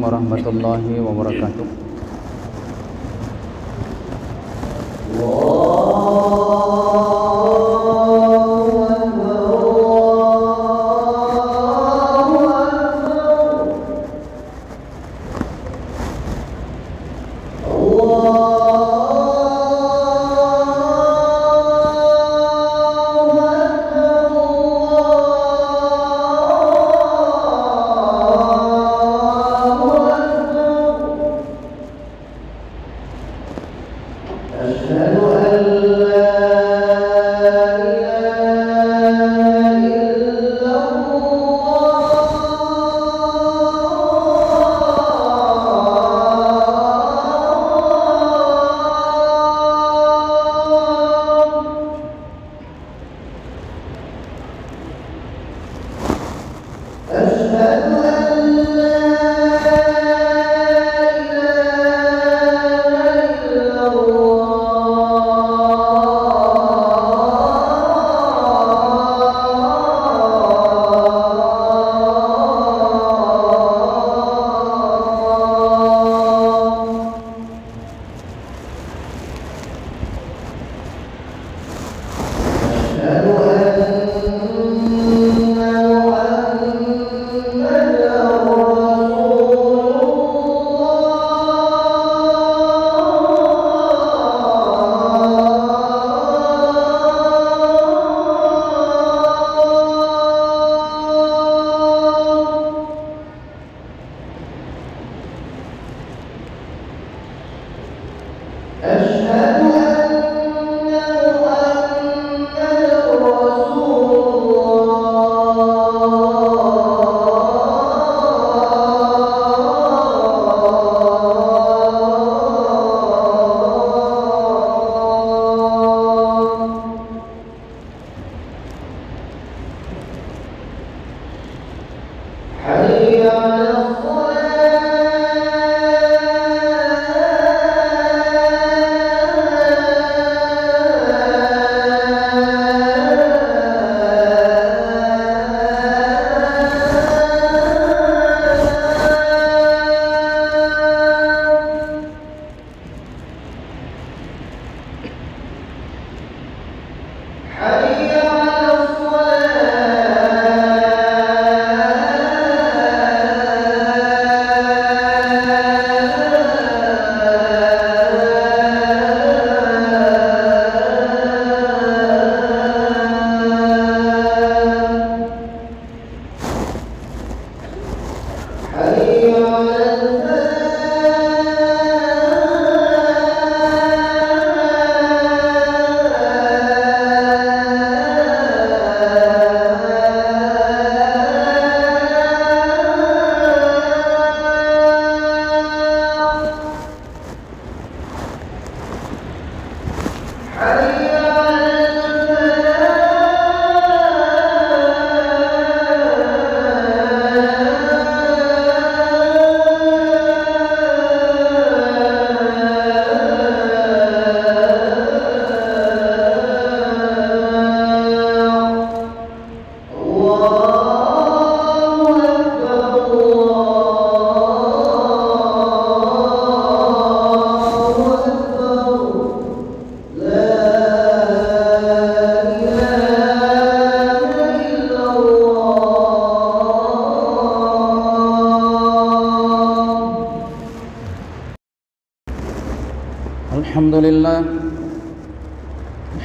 warahmatullahi wabarakatuh.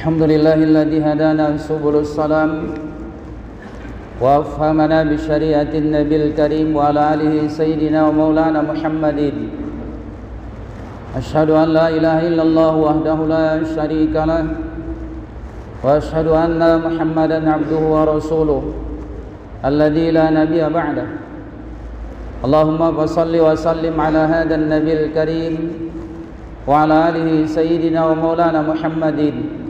Alhamdulillahilladzi hadana subulus salam wa afhamana bi syariatin nabil karim wa ala alihi sayyidina wa maulana Muhammadin. Asyhadu an la ilaha illallah wahdahu la syarika lah wa asyhadu anna Muhammadan abduhu wa rasuluh alladzi la nabiyya ba'dah. Allahumma shalli wa sallim ala hadan nabil karim wa ala alihi sayyidina wa maulana Muhammadin.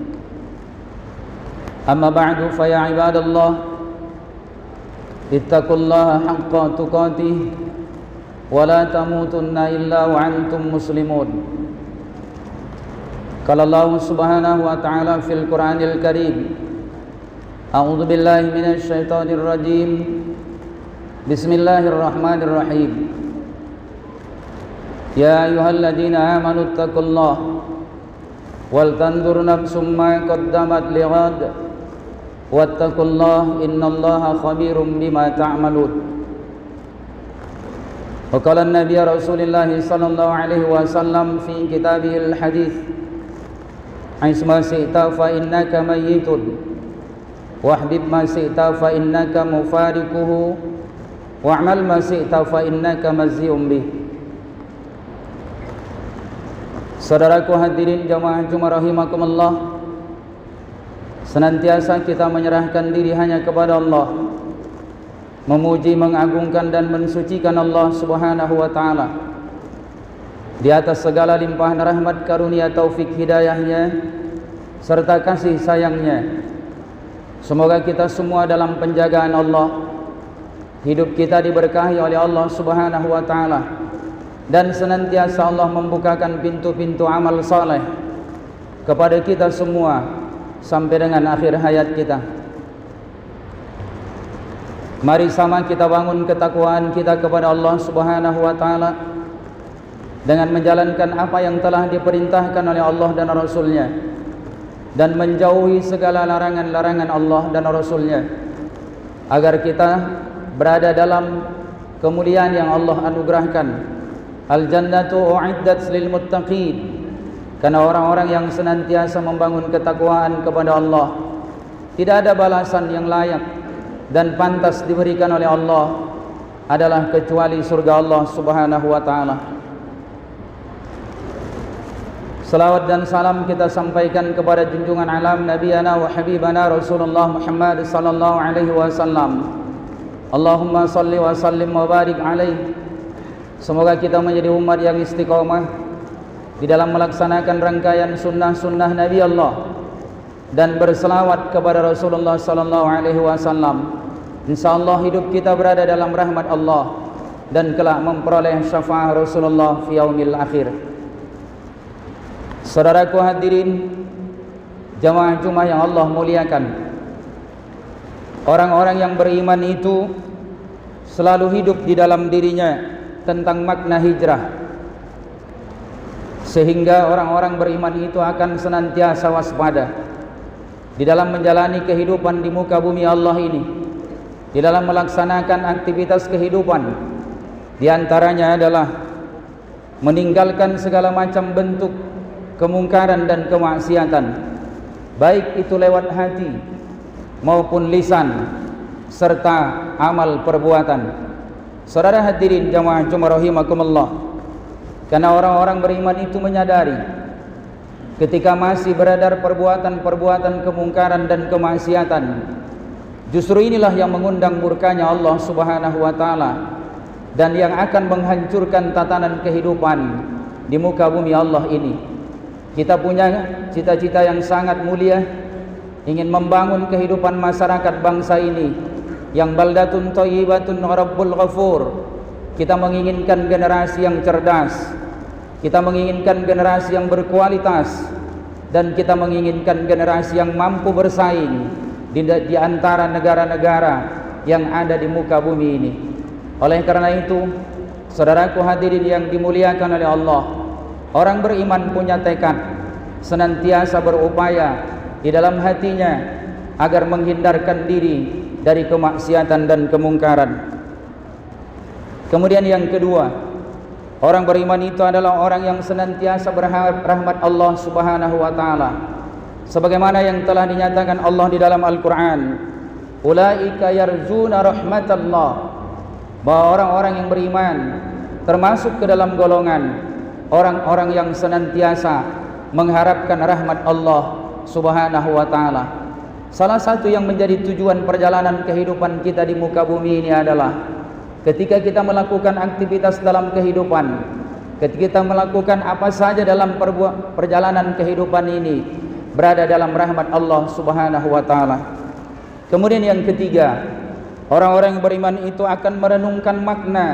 Amma ba'du fa ya ibadallah ittaqullaha haqqa tuqatih wa la tamutunna illa wa antum muslimun. Qala Allah subhanahu wa ta'ala fil Qur'anil Karim, a'udzu billahi minasy syaithanir rajim. Bismillahirrahmanirrahim. يا أيها الذين آمنوا اتقوا الله ولتنظر نفس ما قدمت لغد واتقوا الله إن الله خبير بما تعملون. وقال النبي رسول الله صلى الله عليه وسلم في كتابه الحديث: عيش ما شئت فإنك ميت واحبب ما شئت فإنك مفارقه واعمل ما شئت فإنك مجزي به. Saudaraku hadirin jamaah Jumat rahimakumullah, senantiasa kita menyerahkan diri hanya kepada Allah, memuji, mengagungkan dan mensucikan Allah Subhanahu wa taala di atas segala limpahan rahmat, karunia, taufik, hidayahnya serta kasih sayangnya. Semoga kita semua dalam penjagaan Allah, hidup kita diberkahi oleh Allah Subhanahu wa taala, dan senantiasa Allah membukakan pintu-pintu amal saleh kepada kita semua sampai dengan akhir hayat kita. Mari sama kita bangun ketakwaan kita kepada Allah Subhanahu wa taala dengan menjalankan apa yang telah diperintahkan oleh Allah dan Rasul-Nya, dan menjauhi segala larangan-larangan Allah dan Rasul-Nya, agar kita berada dalam kemuliaan yang Allah anugerahkan. Al-jannatu u'iddat lil muttaqin, karena orang-orang yang senantiasa membangun ketakwaan kepada Allah tidak ada balasan yang layak dan pantas diberikan oleh Allah adalah kecuali surga Allah Subhanahu wa taala. Salawat dan salam kita sampaikan kepada junjungan alam nabiyana wa habibana Rasulullah Muhammad sallallahu alaihi wasallam. Allahumma salli wa sallim wa barik alaihi. Semoga kita menjadi umat yang istiqomah di dalam melaksanakan rangkaian sunnah-sunnah Nabi Allah dan berselawat kepada Rasulullah sallallahu alaihi wasallam. Insyaallah hidup kita berada dalam rahmat Allah dan kelak memperoleh syafaat Rasulullah fi yaumil akhir. Saudaraku hadirin jamaah Jumat yang Allah muliakan, orang-orang yang beriman itu selalu hidup di dalam dirinya tentang makna hijrah, sehingga orang-orang beriman itu akan senantiasa waspada di dalam menjalani kehidupan di muka bumi Allah ini, di dalam melaksanakan aktivitas kehidupan. Di antaranya adalah meninggalkan segala macam bentuk kemungkaran dan kemaksiatan, baik itu lewat hati maupun lisan serta amal perbuatan. Saudara hadirin jamaah Jumat rahimakumullah, karena orang-orang beriman itu menyadari ketika masih beredar perbuatan-perbuatan kemungkaran dan kemaksiatan, justru inilah yang mengundang murkanya Allah Subhanahu wa taala dan yang akan menghancurkan tatanan kehidupan di muka bumi Allah ini. Kita punya cita-cita yang sangat mulia, ingin membangun kehidupan masyarakat bangsa ini yang baldatun thayyibatun rabbul ghafur. Kita menginginkan generasi yang cerdas, kita menginginkan generasi yang berkualitas, dan kita menginginkan generasi yang mampu bersaing di antara negara-negara yang ada di muka bumi ini. Oleh karena itu, saudaraku hadirin yang dimuliakan oleh Allah, orang beriman punya tekad senantiasa berupaya di dalam hatinya agar menghindarkan diri dari kemaksiatan dan kemungkaran. Kemudian yang kedua, orang beriman itu adalah orang yang senantiasa berharap rahmat Allah Subhanahu wa taala, sebagaimana yang telah dinyatakan Allah di dalam Al-Qur'an, ulaika yarjuna rahmatallah, bahwa orang-orang yang beriman termasuk ke dalam golongan orang-orang yang senantiasa mengharapkan rahmat Allah Subhanahu wa taala. Salah satu yang menjadi tujuan perjalanan kehidupan kita di muka bumi ini adalah ketika kita melakukan aktivitas dalam kehidupan, ketika kita melakukan apa saja dalam perjalanan kehidupan ini, berada dalam rahmat Allah Subhanahu wa taala. Kemudian yang ketiga, orang-orang yang beriman itu akan merenungkan makna,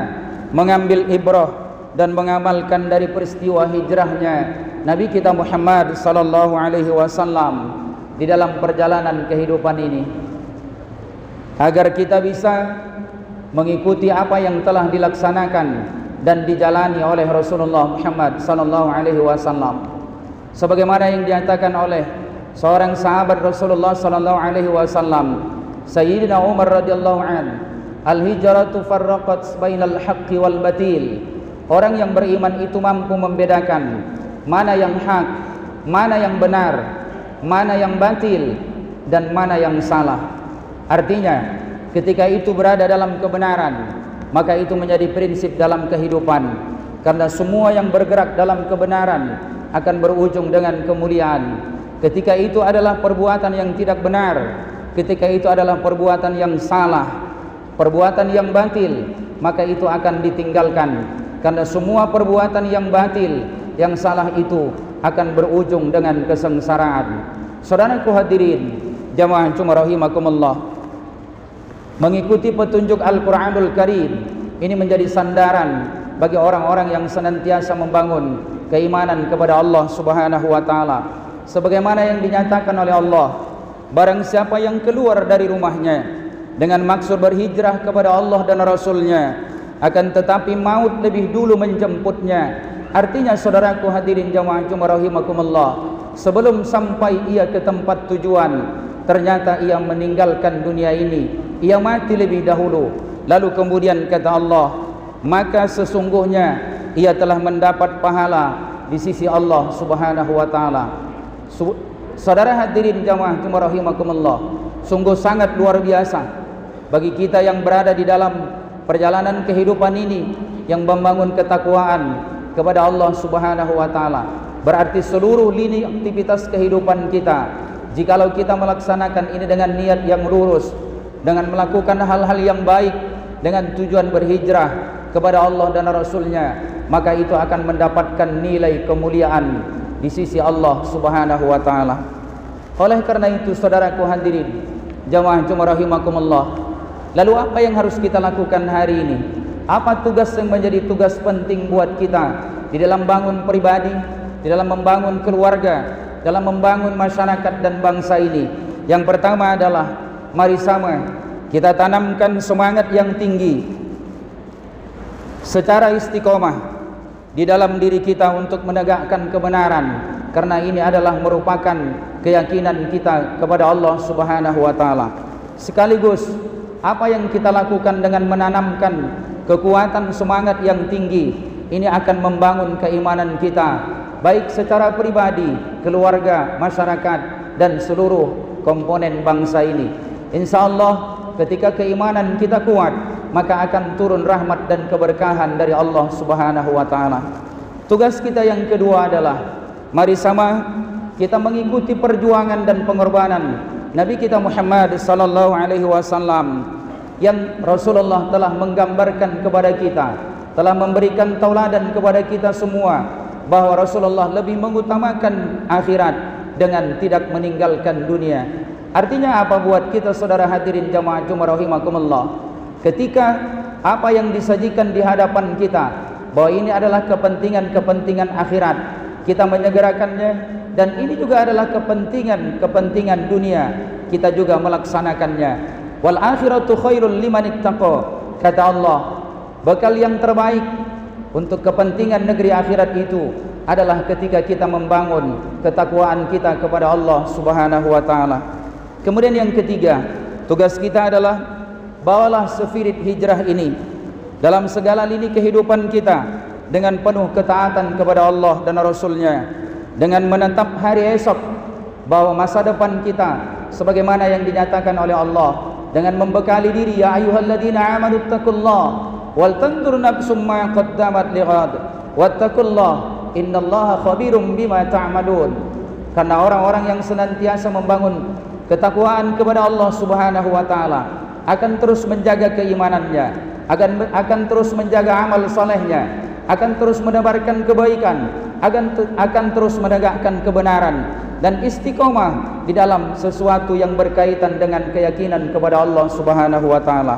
mengambil ibrah dan mengamalkan dari peristiwa hijrahnya Nabi kita Muhammad sallallahu alaihi wasallam di dalam perjalanan kehidupan ini, agar kita bisa mengikuti apa yang telah dilaksanakan dan dijalani oleh Rasulullah Muhammad sallallahu alaihi wasallam. Sebagaimana yang dinyatakan oleh seorang sahabat Rasulullah sallallahu alaihi wasallam, Sayyidina Umar radhiyallahu an, al-hijratu farraqat bainal haqqi wal batil. Orang yang beriman itu mampu membedakan mana yang hak, mana yang benar, mana yang batil, dan mana yang salah. Artinya, ketika itu berada dalam kebenaran, maka itu menjadi prinsip dalam kehidupan. Karena semua yang bergerak dalam kebenaran akan berujung dengan kemuliaan. Ketika itu adalah perbuatan yang tidak benar, ketika itu adalah perbuatan yang salah, perbuatan yang batil, maka itu akan ditinggalkan. Karena semua perbuatan yang batil, yang salah itu akan berujung dengan kesengsaraan. Saudaraku hadirin, jamaah Jumat rahimakumullah, mengikuti petunjuk Al-Quranul Karim ini menjadi sandaran bagi orang-orang yang senantiasa membangun keimanan kepada Allah Subhanahu wa taala. Sebagaimana yang dinyatakan oleh Allah, barang siapa yang keluar dari rumahnya dengan maksud berhijrah kepada Allah dan Rasulnya, akan tetapi maut lebih dulu menjemputnya. Artinya saudaraku hadirin jamaah Jumat rahimakumullah, sebelum sampai ia ke tempat tujuan, ternyata ia meninggalkan dunia ini, ia mati lebih dahulu. Lalu kemudian kata Allah, maka sesungguhnya ia telah mendapat pahala di sisi Allah Subhanahu wa taala. Saudara hadirin jamaah Jumat rahimakumullah, sungguh sangat luar biasa bagi kita yang berada di dalam perjalanan kehidupan ini, yang membangun ketakwaan kepada Allah Subhanahu wa taala. Berarti seluruh lini aktivitas kehidupan kita, jikalau kita melaksanakan ini dengan niat yang lurus, dengan melakukan hal-hal yang baik, dengan tujuan berhijrah kepada Allah dan Rasulnya, maka itu akan mendapatkan nilai kemuliaan di sisi Allah Subhanahu wa taala. Oleh karena itu saudaraku hadirin jamaah Jumat rahimakumullah, lalu apa yang harus kita lakukan hari ini? Apa tugas yang menjadi tugas penting buat kita di dalam bangun pribadi, di dalam membangun keluarga, dalam membangun masyarakat dan bangsa ini? Yang pertama adalah, mari sama kita tanamkan semangat yang tinggi secara istiqomah di dalam diri kita untuk menegakkan kebenaran, karena ini adalah merupakan keyakinan kita kepada Allah Subhanahu wa taala. Sekaligus apa yang kita lakukan dengan menanamkan kekuatan semangat yang tinggi ini akan membangun keimanan kita, baik secara pribadi, keluarga, masyarakat, dan seluruh komponen bangsa ini. InsyaAllah ketika keimanan kita kuat, maka akan turun rahmat dan keberkahan dari Allah Subhanahu wa taala. Tugas kita yang kedua adalah, mari sama kita mengikuti perjuangan dan pengorbanan Nabi kita Muhammad sallallahu alaihi wasallam, yang Rasulullah telah menggambarkan kepada kita, telah memberikan tauladan kepada kita semua, bahwa Rasulullah lebih mengutamakan akhirat dengan tidak meninggalkan dunia. Artinya apa buat kita saudara hadirin jamaah Jumat rahimakumullah? Ketika apa yang disajikan di hadapan kita, bahwa ini adalah kepentingan-kepentingan akhirat, kita menyegerakannya, dan ini juga adalah kepentingan dunia, kita juga melaksanakannya. Wal akhiratu khairul liman ittaqa, kata Allah, bekal yang terbaik untuk kepentingan negeri akhirat itu adalah ketika kita membangun ketakwaan kita kepada Allah Subhanahu wa taala. Kemudian yang ketiga, tugas kita adalah bawalah spirit hijrah ini dalam segala lini kehidupan kita dengan penuh ketaatan kepada Allah dan Rasulnya, dengan menetap hari esok bahwa masa depan kita sebagaimana yang dinyatakan oleh Allah, dengan membekali diri, ya ayyuhalladzina amanu taqullaha wal tanzur nafsum ma qaddamat lighad wattaqullaha innallaha khabirum bima ta'malun. Karena orang-orang yang senantiasa membangun ketakwaan kepada Allah Subhanahu wa taala akan terus menjaga keimanannya, akan terus menjaga amal salehnya, akan terus menebarkan kebaikan, akan terus menegakkan kebenaran dan istiqomah di dalam sesuatu yang berkaitan dengan keyakinan kepada Allah Subhanahu wa taala.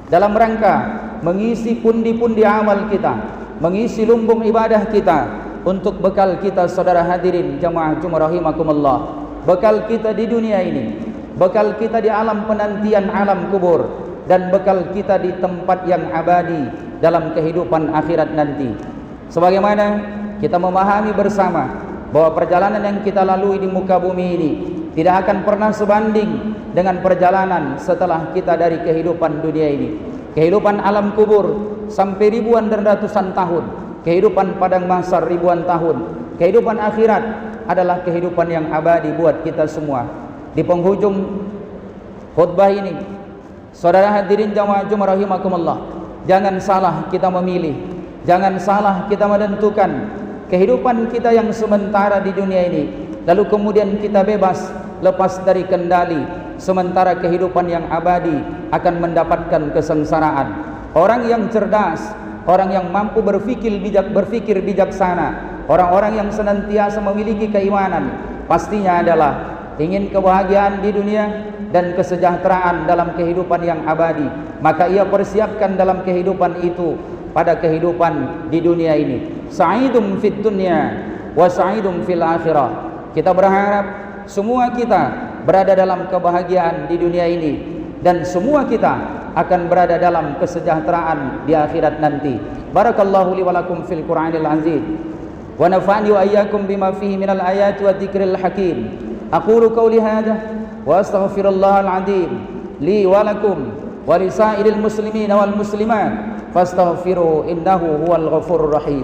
Dalam rangka mengisi pundi-pundi amal kita, mengisi lumbung ibadah kita untuk bekal kita saudara hadirin jamaah Jumat rahimakumullah. Bekal kita di dunia ini, bekal kita di alam penantian alam kubur, dan bekal kita di tempat yang abadi dalam kehidupan akhirat nanti. Sebagaimana kita memahami bersama bahwa perjalanan yang kita lalui di muka bumi ini tidak akan pernah sebanding dengan perjalanan setelah kita dari kehidupan dunia ini. Kehidupan alam kubur sampai ribuan dan ratusan tahun, kehidupan padang mahsyar ribuan tahun, kehidupan akhirat adalah kehidupan yang abadi buat kita semua. Di penghujung khutbah ini, saudara hadirin jamaah Jumat rahimakumullah, jangan salah kita memilih, jangan salah kita menentukan kehidupan kita yang sementara di dunia ini, lalu kemudian kita bebas lepas dari kendali, sementara kehidupan yang abadi akan mendapatkan kesengsaraan. Orang yang cerdas, orang yang mampu berpikir bijaksana, orang-orang yang senantiasa memiliki keimanan, pastinya adalah ingin kebahagiaan di dunia dan kesejahteraan dalam kehidupan yang abadi. Maka ia persiapkan dalam kehidupan itu pada kehidupan di dunia ini. Sa'idum fid dunya wa sa'idum fil akhirah. Kita berharap semua kita berada dalam kebahagiaan di dunia ini, dan semua kita akan berada dalam kesejahteraan di akhirat nanti. Barakallahu li wa lakum fil Qur'anil azim, wa nafa'ani wa iyyakum bima fihi minal ayati wa dzikril hakim. Aqulu qawli hadha wa astaghfirullahal azim li wa lakum wa lisairil muslimina wal muslimat fastaghfiru innahu huwal ghafurur rahim.